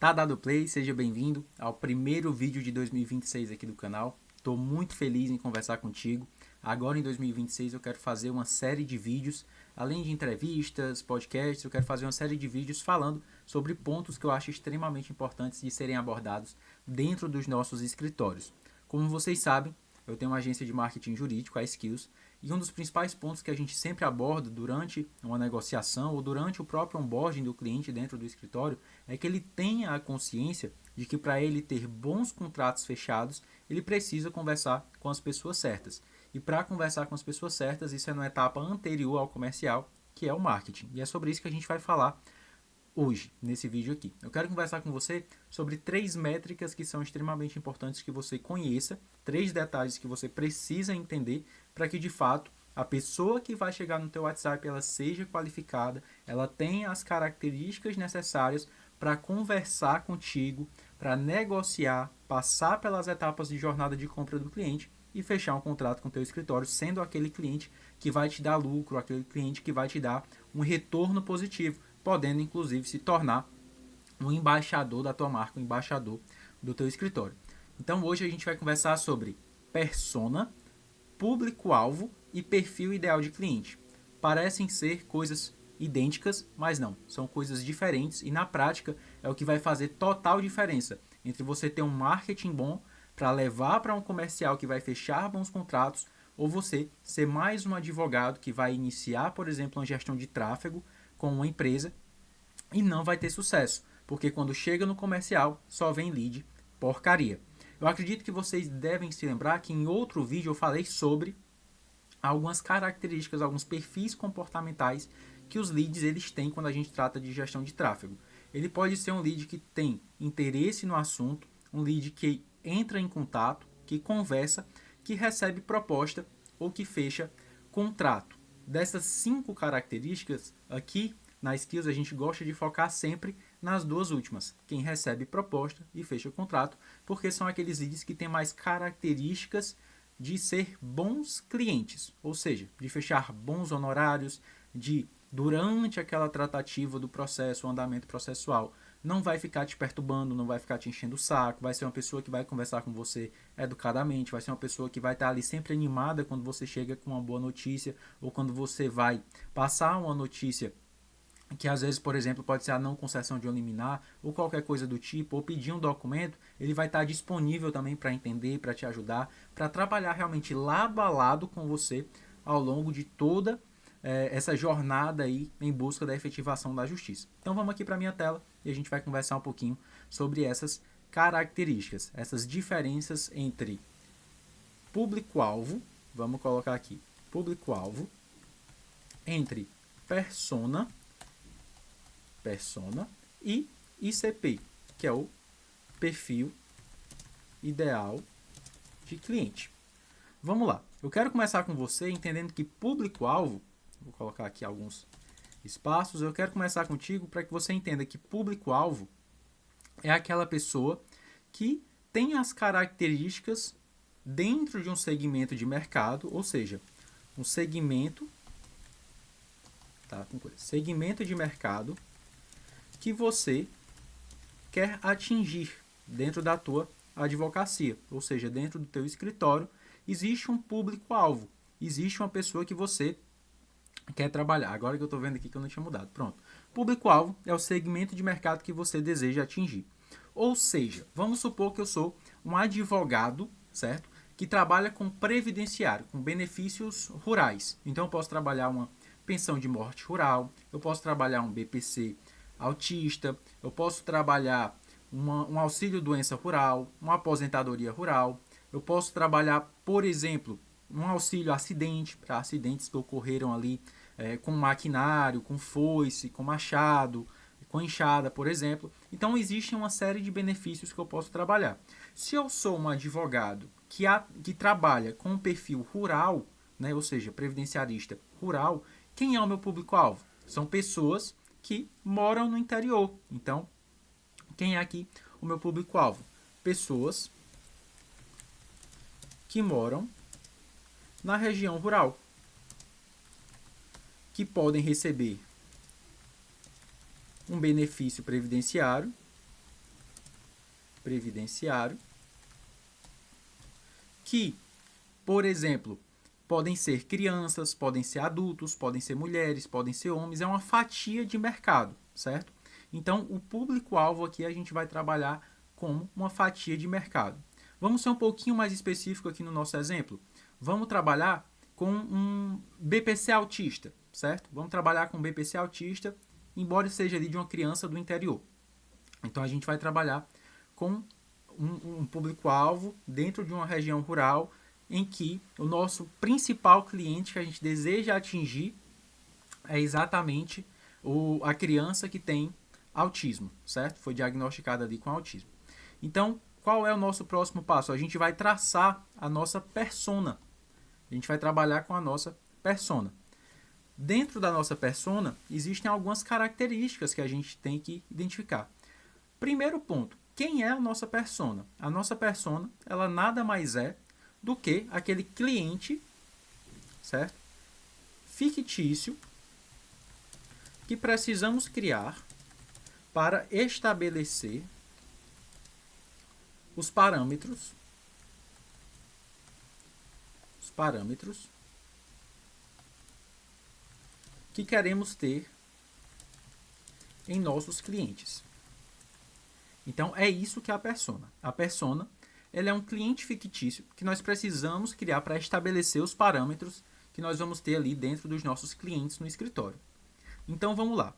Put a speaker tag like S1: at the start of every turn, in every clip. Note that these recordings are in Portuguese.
S1: Tá dado play, seja bem-vindo ao primeiro vídeo de 2026 aqui do canal. Estou muito feliz em conversar contigo. Agora em 2026 eu quero fazer uma série de vídeos, além de entrevistas, podcasts, eu quero fazer uma série de vídeos falando sobre pontos que eu acho extremamente importantes de serem abordados dentro dos nossos escritórios. Como vocês sabem, eu tenho uma agência de marketing jurídico, a Skills, e um dos principais pontos que a gente sempre aborda durante uma negociação ou durante o próprio onboarding do cliente dentro do escritório é que ele tenha a consciência de que para ele ter bons contratos fechados, ele precisa conversar com as pessoas certas. E para conversar com as pessoas certas, isso é uma etapa anterior ao comercial, que é o marketing. E é sobre isso que a gente vai falar hoje, nesse vídeo aqui. Eu quero conversar com você sobre 3 métricas que são extremamente importantes que você conheça, 3 detalhes que você precisa entender para que, de fato, a pessoa que vai chegar no teu WhatsApp, ela seja qualificada, ela tenha as características necessárias para conversar contigo, para negociar, passar pelas etapas de jornada de compra do cliente e fechar um contrato com o teu escritório, sendo aquele cliente que vai te dar lucro, aquele cliente que vai te dar um retorno positivo, podendo inclusive se tornar um embaixador da tua marca, um embaixador do teu escritório. Então hoje a gente vai conversar sobre persona, público-alvo e perfil ideal de cliente. Parecem ser coisas idênticas, mas não, são coisas diferentes e na prática é o que vai fazer total diferença entre você ter um marketing bom para levar para um comercial que vai fechar bons contratos ou você ser mais um advogado que vai iniciar, por exemplo, uma gestão de tráfego com uma empresa e não vai ter sucesso, porque quando chega no comercial só vem lead porcaria. Eu acredito que vocês devem se lembrar que em outro vídeo eu falei sobre algumas características, alguns perfis comportamentais que os leads eles têm quando a gente trata de gestão de tráfego. Ele pode ser um lead que tem interesse no assunto, um lead que entra em contato, que conversa, que recebe proposta ou que fecha contrato. Dessas 5 características, aqui na Skills a gente gosta de focar sempre nas 2 últimas, quem recebe proposta e fecha contrato, porque são aqueles leads que têm mais características de ser bons clientes, ou seja, de fechar bons honorários, de durante aquela tratativa do processo, o andamento processual, não vai ficar te perturbando, não vai ficar te enchendo o saco, vai ser uma pessoa que vai conversar com você educadamente, vai ser uma pessoa que vai estar ali sempre animada quando você chega com uma boa notícia ou quando você vai passar uma notícia que às vezes, por exemplo, pode ser a não concessão de um liminar ou qualquer coisa do tipo, ou pedir um documento, ele vai estar disponível também para entender, para te ajudar, para trabalhar realmente lado a lado com você ao longo de toda essa jornada aí em busca da efetivação da justiça. Então vamos aqui para a minha tela e a gente vai conversar um pouquinho sobre essas características, essas diferenças entre público-alvo, vamos colocar aqui, público-alvo, entre persona e ICP, que é o perfil ideal de cliente. Vamos lá. Eu quero começar com você entendendo que público-alvo, vou colocar aqui alguns espaços, eu quero começar contigo para que você entenda que público-alvo é aquela pessoa que tem as características dentro de um segmento de mercado, ou seja, um segmento, segmento de mercado que você quer atingir dentro da tua advocacia, ou seja, dentro do teu escritório, existe um público-alvo, existe uma pessoa que você quer trabalhar. Agora que eu estou vendo aqui que eu não tinha mudado. Pronto. Público-alvo é o segmento de mercado que você deseja atingir. Ou seja, vamos supor que eu sou um advogado, certo? Que trabalha com previdenciário, com benefícios rurais. Então eu posso trabalhar uma pensão de morte rural, eu posso trabalhar um BPC autista, eu posso trabalhar um auxílio doença rural, uma aposentadoria rural, eu posso trabalhar, por exemplo, um auxílio acidente, para acidentes que ocorreram ali com maquinário, com foice, com machado, com enxada, por exemplo. Então, existe uma série de benefícios que eu posso trabalhar. Se eu sou um advogado que trabalha com um perfil rural, né, ou seja, previdenciarista rural, quem é o meu público-alvo? São pessoas que moram no interior. Então, quem é aqui o meu público-alvo? Pessoas que moram na região rural, que podem receber um benefício previdenciário previdenciário, que, por exemplo, podem ser crianças, podem ser adultos, podem ser mulheres, podem ser homens, é uma fatia de mercado, certo? Então, o público-alvo aqui a gente vai trabalhar como uma fatia de mercado. Vamos ser um pouquinho mais específico aqui no nosso exemplo. Vamos trabalhar com um BPC autista, certo? Vamos trabalhar com um BPC autista, embora seja ali de uma criança do interior. Então, a gente vai trabalhar com um público-alvo dentro de uma região rural em que o nosso principal cliente que a gente deseja atingir é exatamente a criança que tem autismo, certo? Foi diagnosticada ali com autismo. Então, qual é o nosso próximo passo? A gente vai traçar a nossa persona. A gente vai trabalhar com a nossa persona. Dentro da nossa persona, existem algumas características que a gente tem que identificar. Primeiro ponto, quem é a nossa persona? A nossa persona, ela nada mais é do que aquele cliente, certo? Fictício que precisamos criar para estabelecer os parâmetros que queremos ter em nossos clientes. Então, é isso que é a persona. A persona, ela é um cliente fictício que nós precisamos criar para estabelecer os parâmetros que nós vamos ter ali dentro dos nossos clientes no escritório. Então, vamos lá.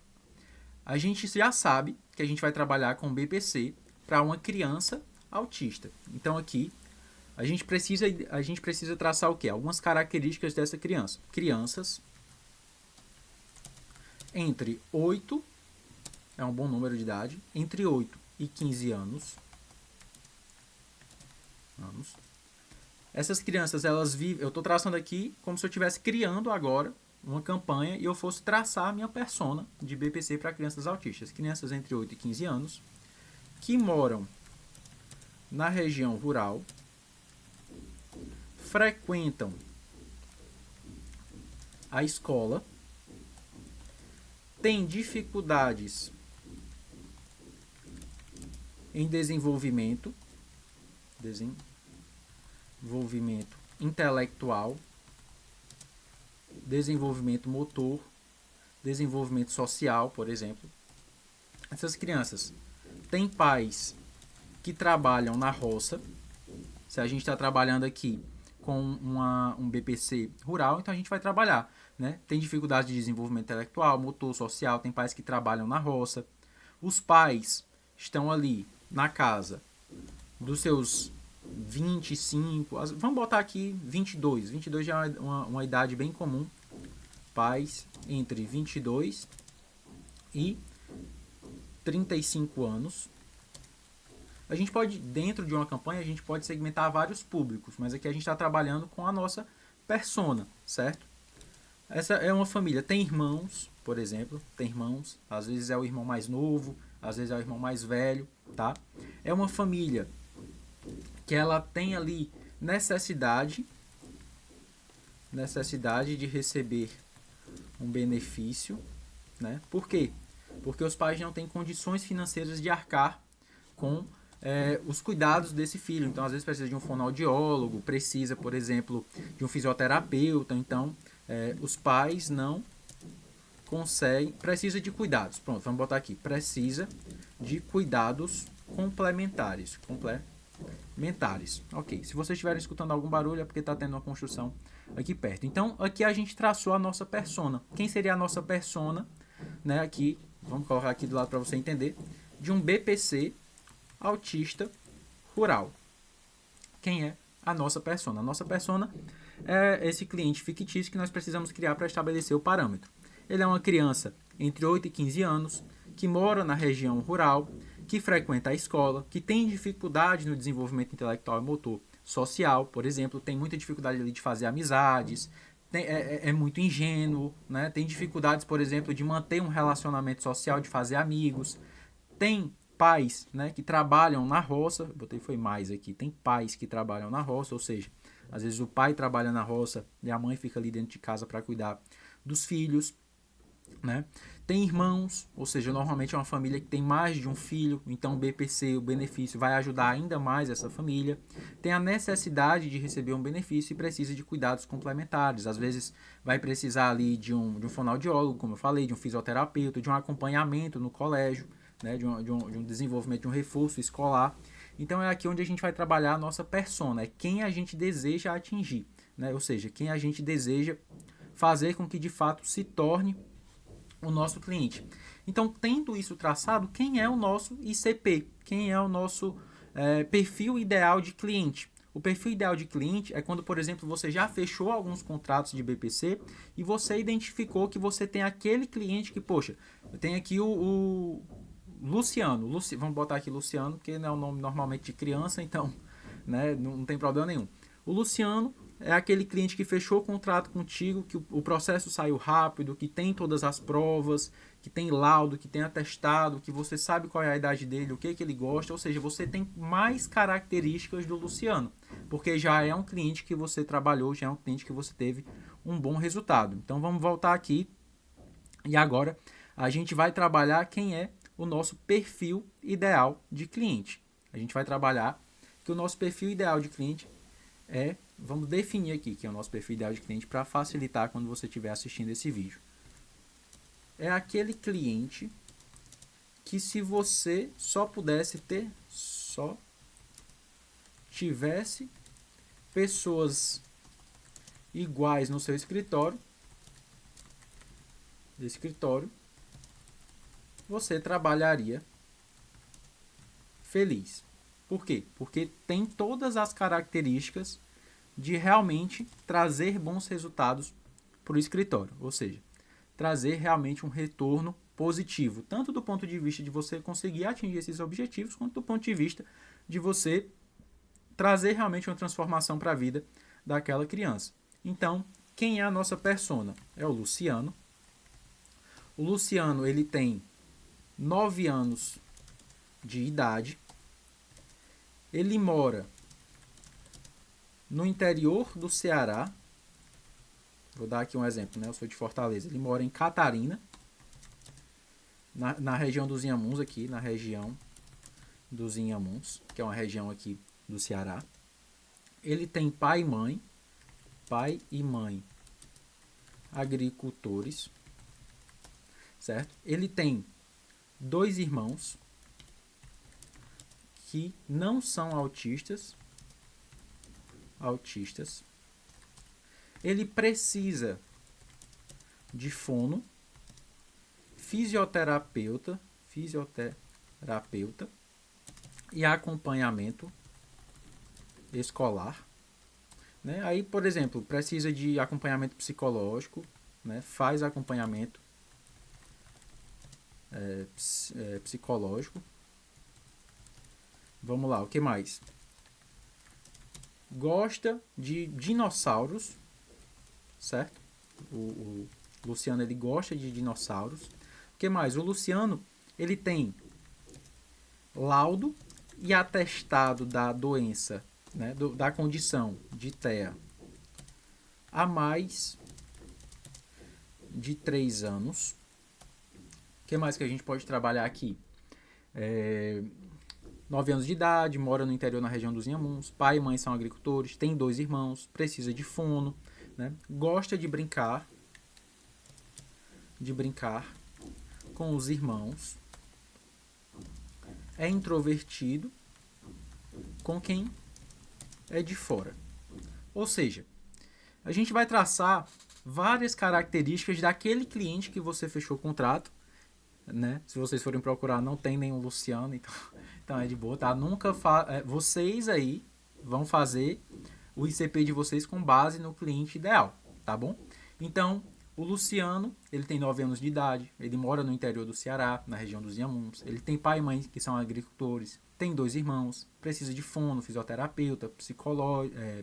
S1: A gente já sabe que a gente vai trabalhar com BPC para uma criança autista. Então, aqui, a gente precisa traçar o quê? Algumas características dessa criança. Crianças entre 8, é um bom número de idade, entre 8 e 15 anos. Essas crianças, elas vivem... Eu estou traçando aqui como se eu estivesse criando agora uma campanha e eu fosse traçar a minha persona de BPC para crianças autistas. Crianças entre 8 e 15 anos que moram na região rural, frequentam a escola, têm dificuldades em desenvolvimento intelectual, desenvolvimento motor, desenvolvimento social, por exemplo. Essas crianças têm pais que trabalham na roça. Se a gente está trabalhando aqui com um BPC rural, então a gente vai trabalhar, né? Tem dificuldade de desenvolvimento intelectual, motor, social, tem pais que trabalham na roça. Os pais estão ali na casa dos seus 25, vamos botar aqui 22. 22 já é uma idade bem comum. Pais entre 22 e 35 anos. A gente pode, dentro de uma campanha, a gente pode segmentar vários públicos, mas aqui a gente está trabalhando com a nossa persona, certo? Essa é uma família, tem irmãos, por exemplo, tem irmãos, às vezes é o irmão mais novo, às vezes é o irmão mais velho, tá? É uma família que ela tem ali necessidade de receber um benefício, né? Por quê? Porque os pais não têm condições financeiras de arcar com os cuidados desse filho. Então, às vezes precisa de um fonoaudiólogo, precisa, por exemplo, de um fisioterapeuta. Então, os pais não conseguem, precisa de cuidados. Pronto, vamos botar aqui. Precisa de cuidados complementares. Ok, se vocês estiverem escutando algum barulho é porque está tendo uma construção aqui perto. Então, aqui a gente traçou a nossa persona. Quem seria a nossa persona? Né, aqui, vamos colocar aqui do lado para você entender. De um BPC autista rural. Quem é a nossa persona? A nossa persona é esse cliente fictício que nós precisamos criar para estabelecer o parâmetro. Ele é uma criança entre 8 e 15 anos, que mora na região rural, que frequenta a escola, que tem dificuldade no desenvolvimento intelectual e motor social, por exemplo, tem muita dificuldade ali de fazer amizades, é muito ingênuo, né? Tem dificuldades, por exemplo, de manter um relacionamento social, de fazer amigos, tem pais, né, que trabalham na roça, botei foi mais aqui, tem pais que trabalham na roça, ou seja, às vezes o pai trabalha na roça e a mãe fica ali dentro de casa para cuidar dos filhos. né? Tem irmãos, ou seja, normalmente é uma família que tem mais de um filho, então o BPC, o benefício, vai ajudar ainda mais essa família. Tem a necessidade de receber um benefício e precisa de cuidados complementares. Às vezes vai precisar ali de um fonoaudiólogo, como eu falei, de um fisioterapeuta, de um acompanhamento no colégio, né? De um desenvolvimento, de um reforço escolar. Então é aqui onde a gente vai trabalhar a nossa persona, é quem a gente deseja atingir, né? Ou seja, quem a gente deseja fazer com que de fato se torne o nosso cliente. Então, tendo isso traçado, quem é o nosso ICP? Quem é o nosso perfil ideal de cliente? O perfil ideal de cliente é quando, por exemplo, você já fechou alguns contratos de BPC e você identificou que você tem aquele cliente que, poxa, eu tenho aqui o Luciano. Vamos botar aqui Luciano, porque não é o nome normalmente de criança, então né, não tem problema nenhum. O Luciano é aquele cliente que fechou o contrato contigo, que o processo saiu rápido, que tem todas as provas, que tem laudo, que tem atestado, que você sabe qual é a idade dele, o que ele gosta, ou seja, você tem mais características do Luciano, porque já é um cliente que você trabalhou, já é um cliente que você teve um bom resultado. Então vamos voltar aqui e agora a gente vai trabalhar quem é o nosso perfil ideal de cliente. A gente vai trabalhar que o nosso perfil ideal de cliente vamos definir aqui que é o nosso perfil ideal de cliente para facilitar quando você estiver assistindo esse vídeo. É aquele cliente que se você só tivesse pessoas iguais no seu escritório, você trabalharia feliz. Por quê? Porque tem todas as características de realmente trazer bons resultados para o escritório, ou seja, trazer realmente um retorno positivo, tanto do ponto de vista de você conseguir atingir esses objetivos, quanto do ponto de vista de você trazer realmente uma transformação para a vida daquela criança. Então, quem é a nossa persona? É o Luciano. O Luciano, ele tem 9 anos de idade. Ele mora no interior do Ceará. Vou dar aqui um exemplo, né? Eu sou de Fortaleza. Ele mora em Catarina, na região dos Inhamuns aqui, na região dos Inhamuns, que é uma região aqui do Ceará. Ele tem pai e mãe agricultores, certo? Ele tem 2 irmãos que não são autistas. Ele precisa de fono, fisioterapeuta e acompanhamento escolar, né? Aí, por exemplo, precisa de acompanhamento psicológico, né? Faz acompanhamento psicológico. Vamos lá, o que mais? Gosta de dinossauros, certo? O Luciano, ele gosta de dinossauros. O que mais? O Luciano, ele tem laudo e atestado da doença, né, da condição de TEA há mais de 3 anos. O que mais que a gente pode trabalhar aqui? 9 anos de idade, mora no interior na região dos Inhamuns, pai e mãe são agricultores, tem 2 irmãos, precisa de fono, né? Gosta de brincar com os irmãos, é introvertido com quem é de fora. Ou seja, a gente vai traçar várias características daquele cliente que você fechou o contrato, né? Se vocês forem procurar, não tem nenhum Luciano, então é de boa, tá? Vocês aí vão fazer o ICP de vocês com base no cliente ideal, tá bom? Então, o Luciano, ele tem 9 anos de idade, ele mora no interior do Ceará, na região dos Inhamuns, ele tem pai e mãe que são agricultores, tem 2 irmãos, precisa de fono, fisioterapeuta,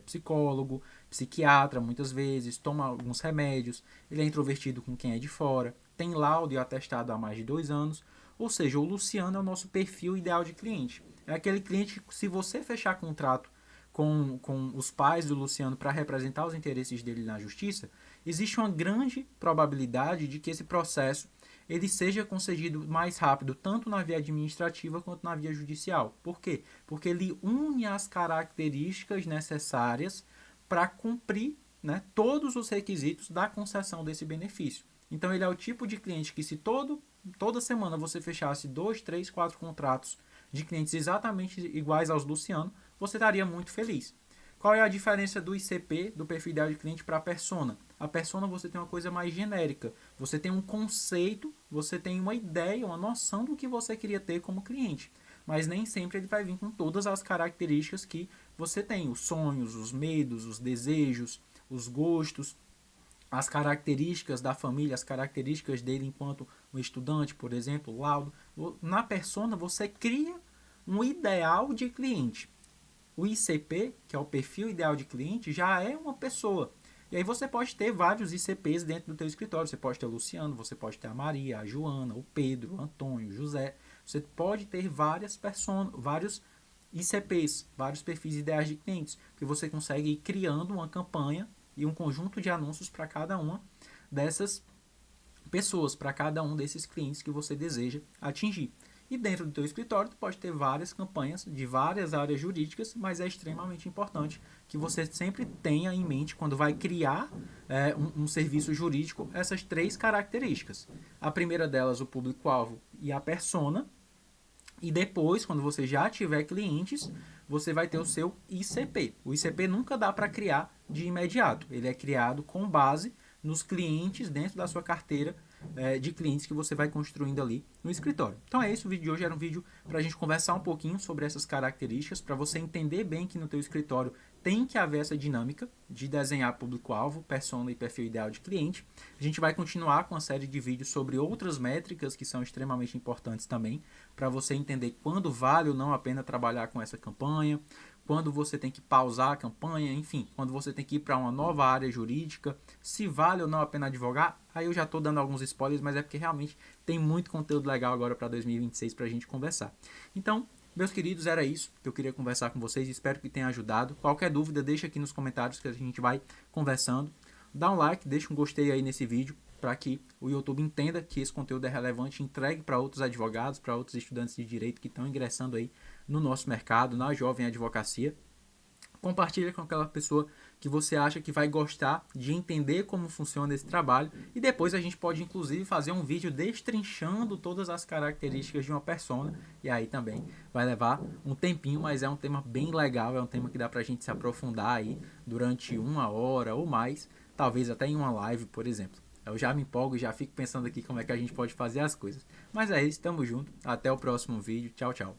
S1: psicólogo, psiquiatra muitas vezes, toma alguns remédios, ele é introvertido com quem é de fora, tem laudo e atestado há mais de 2 anos, ou seja, o Luciano é o nosso perfil ideal de cliente. É aquele cliente que, se você fechar contrato com os pais do Luciano para representar os interesses dele na justiça, existe uma grande probabilidade de que esse processo ele seja concedido mais rápido, tanto na via administrativa quanto na via judicial. Por quê? Porque ele une as características necessárias para cumprir, né, todos os requisitos da concessão desse benefício. Então, ele é o tipo de cliente que, se toda semana você fechasse 2, 3, 4 contratos de clientes exatamente iguais aos do Luciano, você estaria muito feliz. Qual é a diferença do ICP, do perfil ideal de cliente, para a persona? A persona você tem uma coisa mais genérica. Você tem um conceito, você tem uma ideia, uma noção do que você queria ter como cliente. Mas nem sempre ele vai vir com todas as características que você tem. Os sonhos, os medos, os desejos, os gostos, as características da família, as características dele enquanto um estudante, por exemplo, laudo. Na persona você cria um ideal de cliente. O ICP, que é o perfil ideal de cliente, já é uma pessoa. E aí você pode ter vários ICPs dentro do teu escritório. Você pode ter o Luciano, você pode ter a Maria, a Joana, o Pedro, o Antônio, o José. Você pode ter vários ICPs, vários perfis ideais de clientes, que você consegue ir criando uma campanha e um conjunto de anúncios para cada uma dessas pessoas, para cada um desses clientes que você deseja atingir. E dentro do teu escritório, tu pode ter várias campanhas de várias áreas jurídicas, mas é extremamente importante que você sempre tenha em mente, quando vai criar um serviço jurídico, essas 3 características. A primeira delas, o público-alvo e a persona. E depois, quando você já tiver clientes, você vai ter o seu ICP. O ICP nunca dá para criar de imediato. Ele é criado com base nos clientes dentro da sua carteira de clientes que você vai construindo ali no escritório. Então é isso, o vídeo de hoje era um vídeo para a gente conversar um pouquinho sobre essas características, para você entender bem que no teu escritório tem que haver essa dinâmica de desenhar público-alvo, persona e perfil ideal de cliente. A gente vai continuar com uma série de vídeos sobre outras métricas que são extremamente importantes também, para você entender quando vale ou não a pena trabalhar com essa campanha, quando você tem que pausar a campanha, enfim, quando você tem que ir para uma nova área jurídica, se vale ou não a pena advogar. Aí eu já estou dando alguns spoilers, mas é porque realmente tem muito conteúdo legal agora para 2026 para a gente conversar. Então, meus queridos, era isso que eu queria conversar com vocês, espero que tenha ajudado. Qualquer dúvida, deixa aqui nos comentários que a gente vai conversando. Dá um like, deixa um gostei aí nesse vídeo, para que o YouTube entenda que esse conteúdo é relevante, entregue para outros advogados, para outros estudantes de direito que estão ingressando aí no nosso mercado, na jovem advocacia. Compartilha com aquela pessoa que você acha que vai gostar de entender como funciona esse trabalho, e depois a gente pode inclusive fazer um vídeo destrinchando todas as características de uma persona, e aí também vai levar um tempinho, mas é um tema bem legal, é um tema que dá pra gente se aprofundar aí durante 1 hora ou mais, talvez até em uma live, por exemplo. Eu já me empolgo e já fico pensando aqui como é que a gente pode fazer as coisas. Mas é isso, tamo junto, até o próximo vídeo, tchau, tchau.